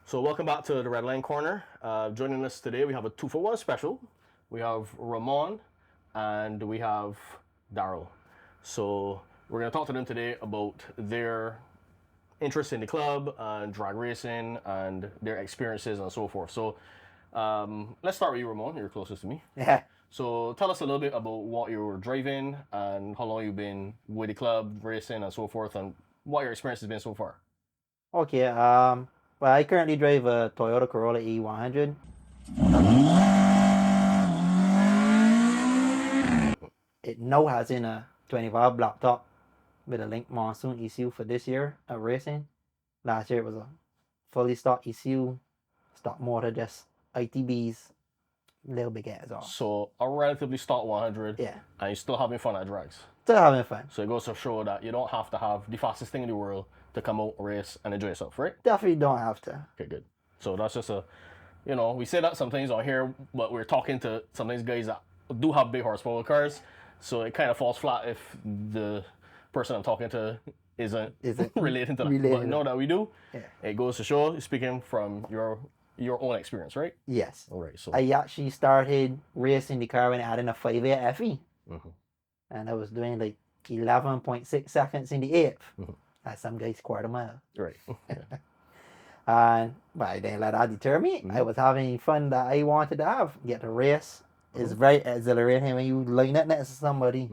So welcome back to the Redline Corner. Joining us today, we have a 2-for-1 special. We have Ramon and we have Daryl. So we're going to talk to them today about their interest in the club and drag racing and their experiences and so forth. So let's start with you, Ramon. You're closest to me. Yeah. So tell us a little bit about what you were driving and how long you've been with the club, racing and so forth, and what your experience has been so far. Okay. Well, I currently drive a Toyota Corolla E100. It now has in a 25 block top with a Link Monsoon ECU for this year of racing. Last year it was a fully stock ECU, stock motor, just ITBs, little big ass off. So a relatively stock 100, Yeah. and you're still having fun at drags. Still having fun. So it goes to show that you don't have to have the fastest thing in the world to come out, race, and enjoy yourself, right? Definitely don't have to. Okay, good. So that's just we say that sometimes on here, but we're talking to some of these guys that do have big horsepower cars, so it kind of falls flat if the person I'm talking to isn't relating to that. But know that we do. Yeah. It goes to show, speaking from your own experience, right? Yes. All right. So I actually started racing the car when I had in a 5.8 FE. Mhm. And I was doing like 11.6 seconds in the eighth. Mhm. That's some guy's quarter mile. Right. And but I didn't let that deter me. I was having fun that I wanted to have. Get to race is very exhilarating when you line up next to somebody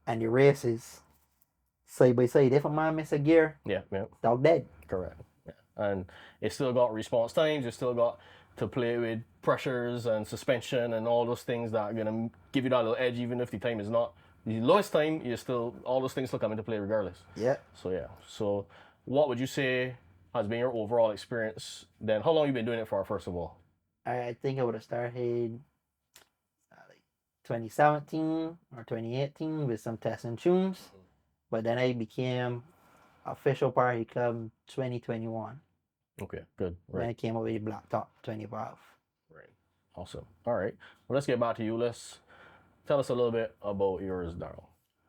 and the race is side by side. If a man miss a gear, Yeah. dog dead. Correct. Yeah. And it's still got response times. You still got to play with pressures and suspension and all those things that are gonna give you that little edge, even if the time is not the lowest time. You still all those things still come into play regardless. Yeah. So yeah. So what would you say has been your overall experience? Then how long you been doing it for? First of all. I think I would have started like 2017 or 2018 with some tests and tunes. But then I became official party club 2021. Okay. Good. Then Right. I came up with the black top 25. Right. Awesome. All right. Well, let's get back to you. Let's tell us a little bit about yours, Daryl.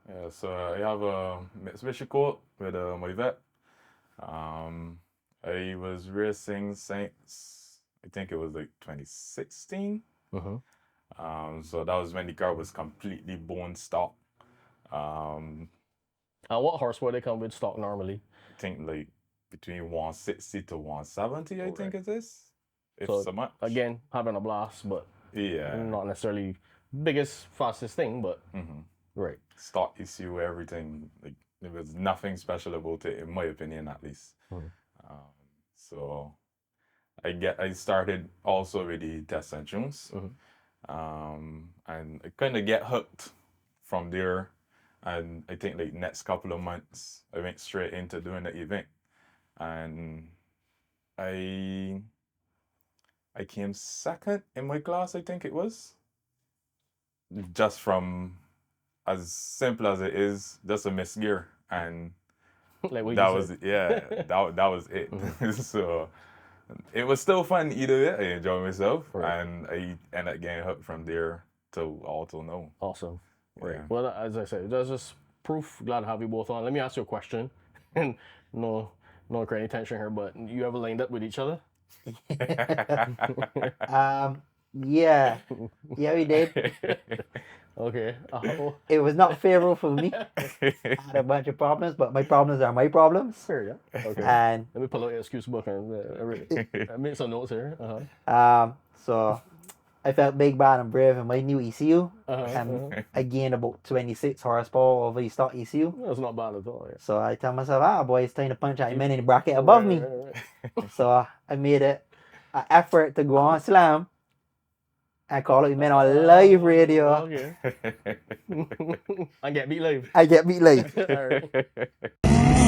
Yeah, so I have a Mivec Colt with a Mivec. I was racing since I think it was like 2016. So that was when the car was completely bone stock. And what horsepower they come with stock normally? I think like between 160 to 170, I think it is. If So, so much. Again, having a blast, but Yeah. not necessarily biggest, fastest thing, but right. Stock issue, everything. Like there was nothing special about it, in my opinion, at least. So I started also with the test and tunes. And I kind of get hooked from there. And I think like next couple of months, I went straight into doing the event. And I came second in my class, I think it was. Just from as simple as it is, just a miss gear. And Like what that you was said. that was it. So it was still fun either way. I enjoyed myself, Right. and I ended up getting hooked from there till now. Awesome. Right. Yeah. Well, as I said, that's just proof. Glad to have you both on. Let me ask you a question. And no creating tension here, but you ever lined up with each other? Yeah, we did. Okay. It was not favorable for me. I had a bunch of problems, but my problems are my problems. Fair, yeah. Okay. And Let me pull out your excuse book and I made some notes here. so I felt big, bad, and brave in my new ECU, Uh-huh, and I gained about 26 horsepower over the stock ECU. That's not bad at all. Yeah. So I tell myself, boy, it's time to punch out the men in the bracket above me. Right. So I made an effort to go on slam. I call it men on live radio. Okay. I get beat live. I get beat live. All right.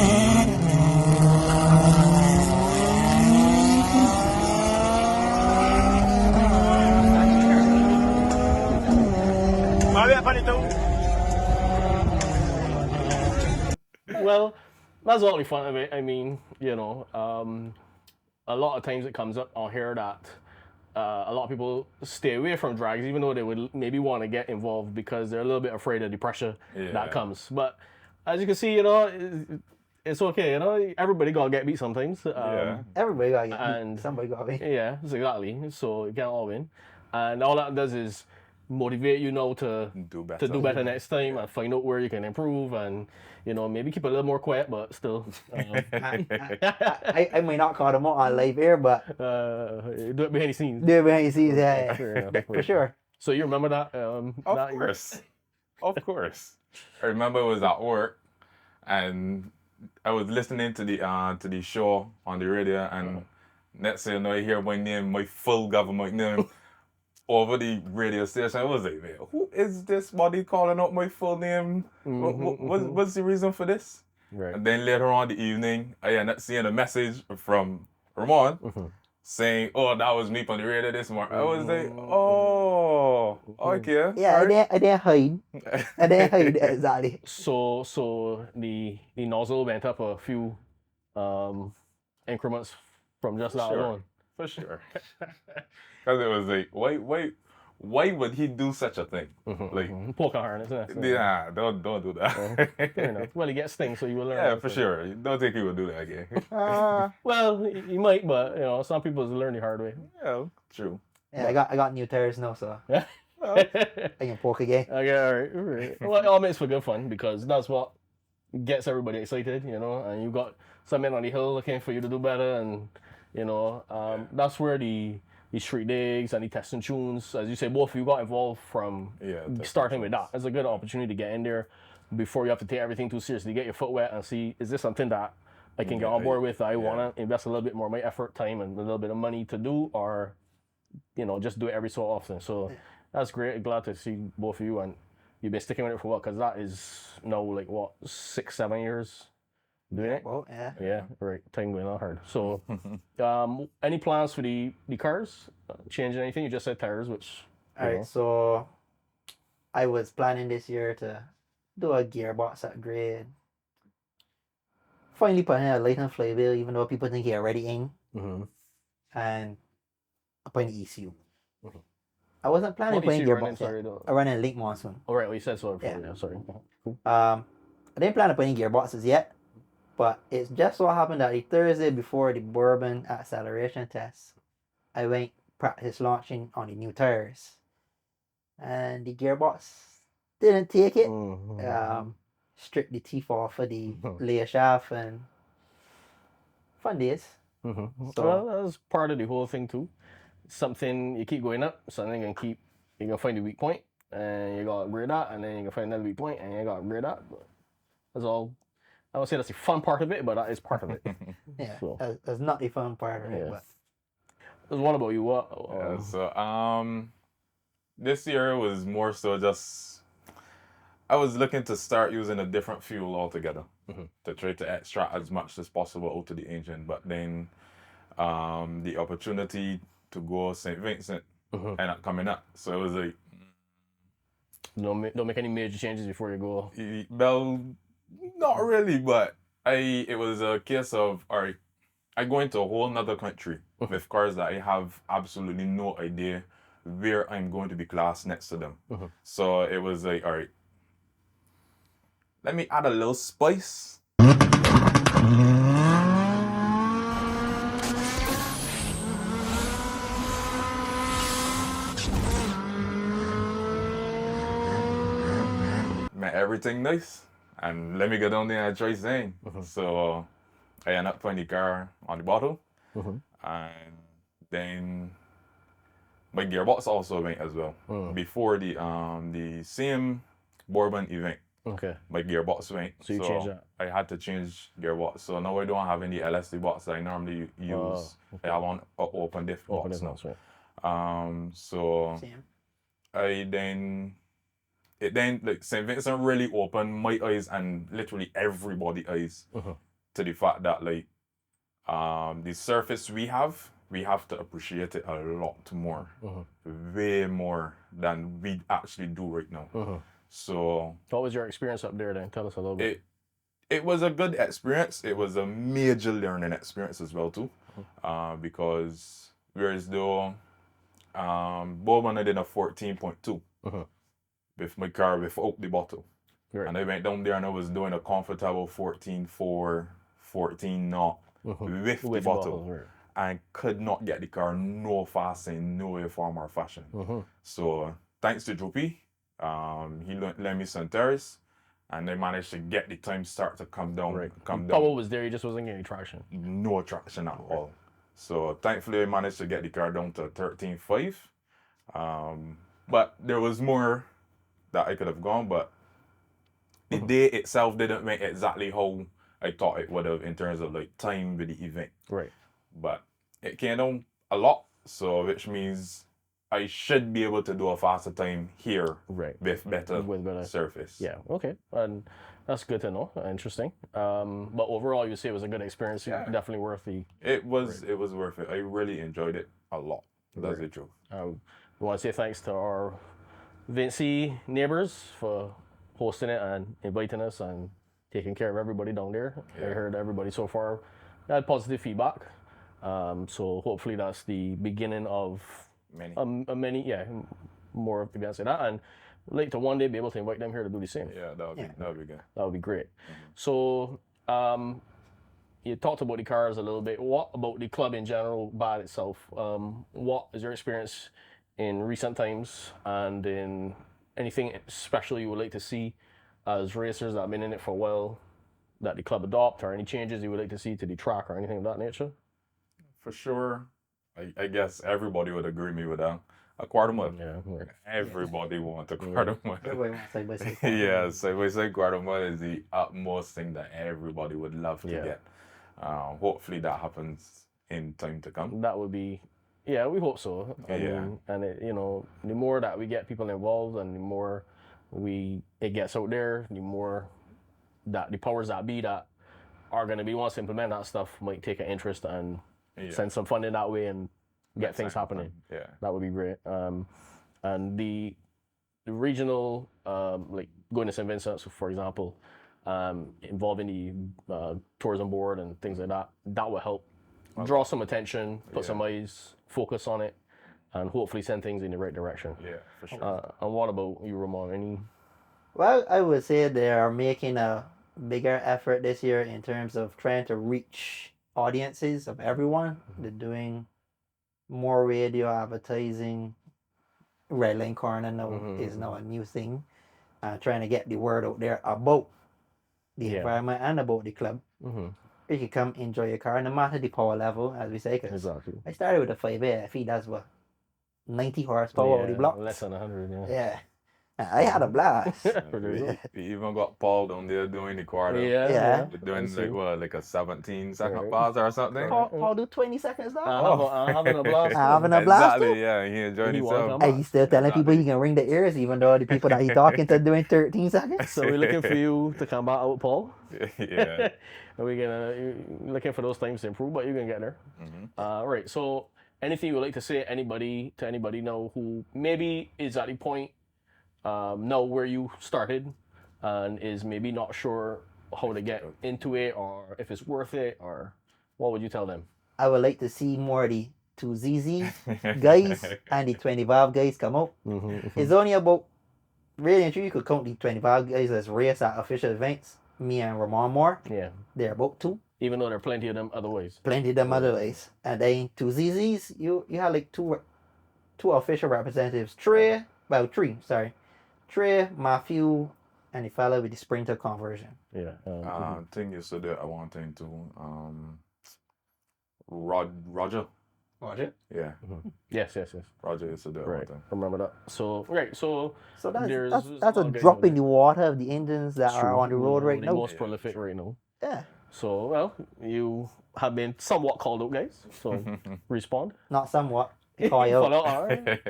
Well, that's all the fun of it. I mean, a lot of times it comes up on here that a lot of people stay away from drags, even though they would maybe want to get involved because they're a little bit afraid of the pressure that comes. But as you can see, it's okay, you know. Everybody gotta get beat sometimes. Yeah. Everybody got to get And- beat. Somebody got to be. Yeah, exactly. So you can't all win, and all that does is motivate you now to Do better. do better next time and find out where you can improve, and you know, maybe keep a little more quiet, but still I might not call them out on live here, but do it behind the scenes. they're behind the scenes, yeah, Fair enough. for sure. So you remember that? Of that- course. Of course. I remember I was at work and I was listening to the show on the radio, and next thing you know, I hear my name, my full government name over the radio station. I was like, man, who is this body calling out my full name? What's the reason for this? Right. And then later on the evening, I ended up seeing a message from Ramon saying, "Oh, that was me on the radio this morning." I was like, "Oh, okay." Yeah, alright." I didn't hide. I didn't hide exactly. So the nozzle went up a few increments from just that Sure. alone. For sure. Because it was like, why would he do such a thing? Like, Poker harness, isn't it? yeah, don't do that. Fair enough. Well, he gets stings, so you will learn. Yeah, how for to- sure. Don't think he would do that again. Well, he might, but you know, some people learn the hard way. Yeah, true. Yeah, I got new tires now, so Yeah. Well, I can poke again. Okay, all right. Well, it all makes for good fun because that's what gets everybody excited, you know. And you got some men on the hill looking for you to do better, and you know, that's where the street digs and the testing tunes, as you say, both of you got involved from starting with that. It's a good opportunity to get in there before you have to take everything too seriously. Get your foot wet and see, is this something that I can get on board with? I want to invest a little bit more of my effort, time, and a little bit of money to do, or you know, just do it every so often. So that's great. Glad to see both of you, and you've been sticking with it for what? Because that is now like what, 6-7 years doing it. Well, yeah. Yeah, right. Time going on hard. So, any plans for the cars? Changing anything? You just said tires, which. All right, so I was planning this year to do a gearbox upgrade. Finally putting in a Leighton flywheel, even though people think he already in, and I put in ECU. I wasn't planning putting gearbox yet. I run in Link Monsoon. Oh, right. Well, you said so before. Yeah. Yeah, sorry. Cool. I didn't plan on putting gearboxes yet, but it just so happened that the Thursday before the Bourbon acceleration test, I went practice launching on the new tires, and the gearbox didn't take it. Stripped the teeth off of the layer shaft, and fun days. So, well, that's part of the whole thing too. Something you keep going up, something you can find the weak point, and you gotta upgrade that, and then you can find another weak point, and you gotta upgrade that. But that's all. I would say that's the fun part of it, but that is part of it. Yeah, So. that's not the fun part of it, Yeah. but There's one about you. What? Yeah, so this year was more so just I was looking to start using a different fuel altogether to try to extract as much as possible out of the engine, but then the opportunity to go St. Vincent ended up coming up, so it was like Don't make any major changes before you go. well, not really, but it was a case of, all right, I go into a whole nother country with cars that I have absolutely no idea where I'm going to be classed next to them. So it was like, all right, let me add a little spice. Make everything nice, and let me go down there and try saying. So I ended up putting the car on the bottle, and then my gearbox also went as well. Before the same Bourbon event, my gearbox went. So you changed that. I had to change gearbox. So now I don't have any LSD box that I normally use. I have an open diff box now. Right. So same. It then like St. Vincent really opened my eyes and literally everybody's eyes to the fact that like the surface we have to appreciate it a lot more, way more than we actually do right now. So What was your experience up there then? Tell us a little bit. it was a good experience. It was a major learning experience as well too, because whereas though Bowman I did a 14.2 with my car without the bottle. Right. And I went down there and I was doing a comfortable 14.4, 14 knot with the bottle. Right. And could not get the car no fast in no way, form, or fashion. So thanks to Droopy, he lent me some tires, and they managed to get the time start to come down. Right. Come Power down. was there, he just wasn't getting traction. No traction at all. So thankfully I managed to get the car down to 13.5. But there was more that I could have gone, but the day itself didn't make exactly how I thought it would have in terms of like time with the event. Right. But it came down a lot, so which means I should be able to do a faster time here Right. with better surface. Yeah, okay. And that's good to know. Interesting. But overall, you say it was a good experience. Yeah. Definitely worth the... It was worth it. I really enjoyed it a lot. That's the truth. We want to say thanks to our Vinci neighbors for hosting it and inviting us and taking care of everybody down there. I heard everybody so far had positive feedback. So hopefully that's the beginning of many more events like that, and like to one day be able to invite them here to do the same. Yeah, that would be good. That would be great. So you talked about the cars a little bit. What about the club in general, BAD itself? What is your experience in recent times, and in anything special you would like to see as racers that have been in it for a while that the club adopt, or any changes you would like to see to the track or anything of that nature? For sure, I guess everybody would agree me with that. A quarter mile. Yeah. Right. Everybody wants a quarter mile. Everybody wants side-by-side. Yeah, side-by-side quarter mile is the utmost thing that everybody would love to get. Hopefully that happens in time to come. That would be, we hope so. I mean, and it, the more that we get people involved and the more it gets out there, the more that the powers that be that are going to be wants to implement that stuff might take an interest and send some funding that way and get things happening. Yeah, that would be great. And the regional, like going to St. Vincent, for example, involving the tourism board and things like that, that will help draw some attention, put some eyes, focus on it, and hopefully send things in the right direction. Yeah, for sure. And what about you, Ramon? Any? Well, I would say they are making a bigger effort this year in terms of trying to reach audiences of everyone. They're doing more radio advertising. Redline Corner is now a new thing. Trying to get the word out there about the environment and about the club. You can come enjoy your car, no matter the power level, as we say. Exactly. I started with a 5A. That's what 90 horsepower of the block. Less than 100. Yeah. I had a blast. We even got Paul down there doing the quarter. Yeah. Doing like a 17-second pass or something. Paul do 20 seconds now. I'm having a blast. Having a blast. Exactly, yeah. He enjoyed himself. And he's still telling people he can ring the ears, even though the people that he's talking to doing 13 seconds. So we're looking for you to come back out, Paul. Yeah. And we're gonna looking for those times to improve, but you're gonna get there. Right. So anything you would like to say to anybody now who maybe is at the point now where you started and is maybe not sure how to get into it or if it's worth it, or what would you tell them? I would like to see more of the 2ZZ guys and the 25 guys come out. It's only about, really and truly, you could count the 25 guys as race at official events. Me and Ramon Moore. Yeah. They're about 2. Even though there are plenty of them other ways. Plenty of them other ways. And then 2ZZs, you have like two official representatives. 3, Matthew, and the fellow with the Sprinter conversion. Yeah. Thing is to do, I want thing to Roger. Roger? Yeah. Yes. Roger is to do. Right. Remember that. So that's a drop in the water of the engines that are on the road right now. The most prolific right now. Yeah. So well, you have been somewhat called out, guys. So respond. Not somewhat. Call you out. All right.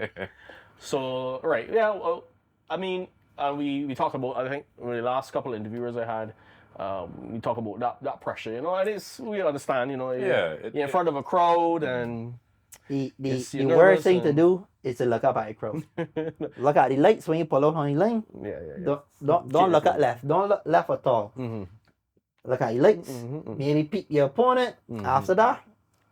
So right, yeah. Well, I mean, we talked about, I think with the last couple of interviewers I had, we talk about that pressure, and we understand, you're in front of a crowd and the worst thing to do is to look up at the crowd. Look at the lights when you pull out on the line. Yeah. Don't look at left. Don't look left at all. Look at the lights. Maybe peek your opponent after that,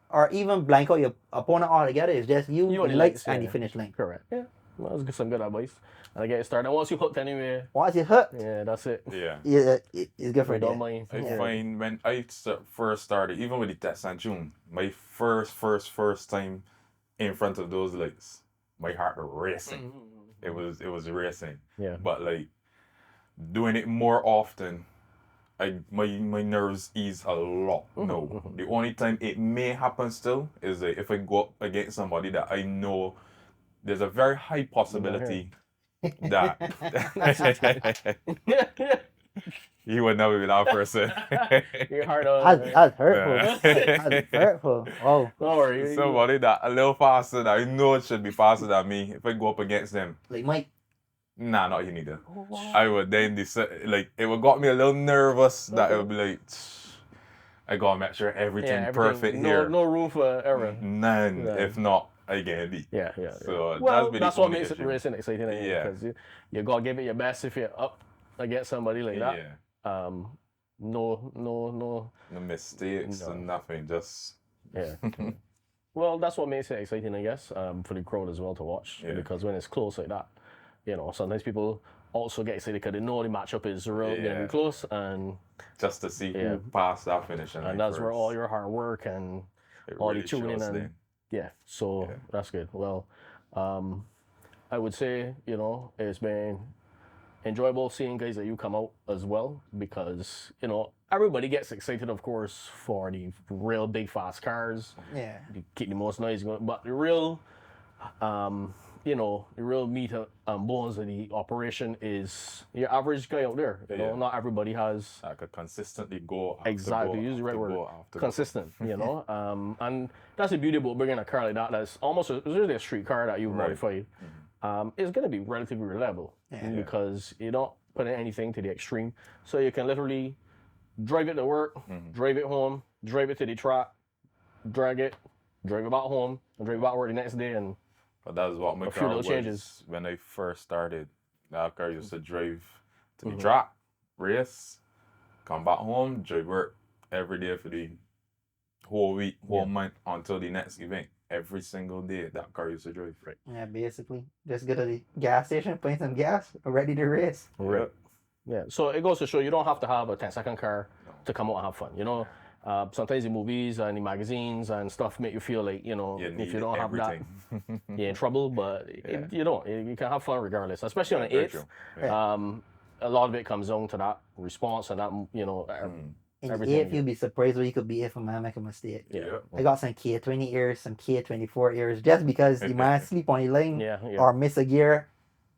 or even blank out your opponent altogether. It's just you the lights and the finish line. Correct. Yeah. Well, that's some good advice. And I get it started. And once you hooked anyway, Once you hooked, yeah, that's it. Yeah. it's good for You don't you. mind. I Yeah. find when I first started, even with the test and tune, my first time in front of those lights, my heart was racing. It was racing. Yeah. But like doing it more often, my nerves ease a lot. No, the only time it may happen still is if I go up against somebody that I know there's a very high possibility that you would never be that person. Your heart That's hurtful. That's hurtful. Oh, Don't worry. Somebody that a little faster that I know it should be faster than me. If I go up against them, like Mike. nah, not you neither. I would then like it would got me a little nervous that it would be like I gotta make sure everything perfect here. No room for error. None. If not, I get beat. Yeah. So Well, been that's the what only makes it issue. racing exciting. Yeah. Because you gotta give it your best if you're up against somebody like that. Yeah. No. No mistakes No. and nothing. Just Yeah. Well, that's what makes it exciting, I guess, for the crowd as well to watch. Yeah. Because when it's close like that, sometimes people also get excited because they know the matchup is real, gonna be close, and just to see Yeah. who passed that finish. and that's where all your hard work and all the tuning shows and then. so that's good. Well, I would say it's been enjoyable seeing guys like you come out as well, because everybody gets excited, of course, for the real big fast cars, Yeah. to keep the most noise going, but the real the real meat and bones of the operation is your average guy out there. Not everybody has I could consistently go after exactly go use the right after word go after go. consistent. And that's the beauty about bringing a car like that. That's almost it's really a street car that you've modified. It's going to be relatively reliable because you don't put in anything to the extreme, so you can literally drive it to work, drive it home, drive it to the track, drag it, drive it back home, and drive it back to work the next day. And But that's what my A few car little was changes. when I first started. That car used to drive to the track, race, come back home, drive work every day for the whole week, whole month until the next event. Every single day that car used to drive. Right. Yeah, basically. Just go to the gas station, put in some gas, ready to race. Right. Yeah. So it goes to show you don't have to have a 10-second car to come out and have fun. Sometimes the movies and the magazines and stuff make you feel like, if you don't have that, you're in trouble. But you don't. You can have fun regardless, especially on an Very 8th. true. A lot of it comes down to that response and that, In Everything. the 8th, you'll be surprised what you could be if a man make a mistake. Yeah. I got some K20 ears, some K24 ears, just because the man sleep on the line Yeah. or miss a gear.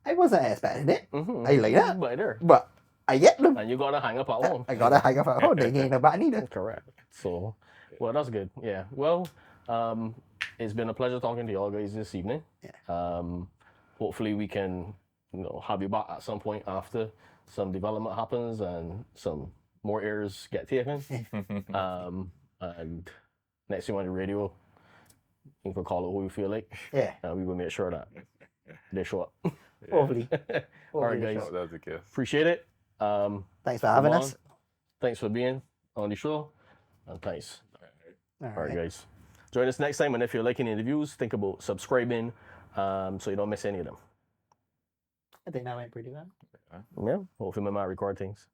I wasn't expecting it. I like that. But there. But I get them. And you got to hang up at home. I gotta hang up at home. They ain't no bad neither. Correct. So, well, that's good. Yeah. Well, it's been a pleasure talking to y'all guys this evening. Yeah. Hopefully we can, have you back at some point after some development happens and some more airs get taken. And next time on the radio, you can call it who you feel like. Yeah. And we will make sure that they show up. Hopefully. All right, Hopefully guys. so. That's the case. Appreciate it. Thanks for having Ramon, us. Thanks for being on the show. And thanks. All All right, right. guys. Join us next time, and if you're liking the interviews, think about subscribing so you don't miss any of them. I think that went pretty well. Yeah, hopefully my might record things.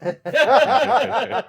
Yeah.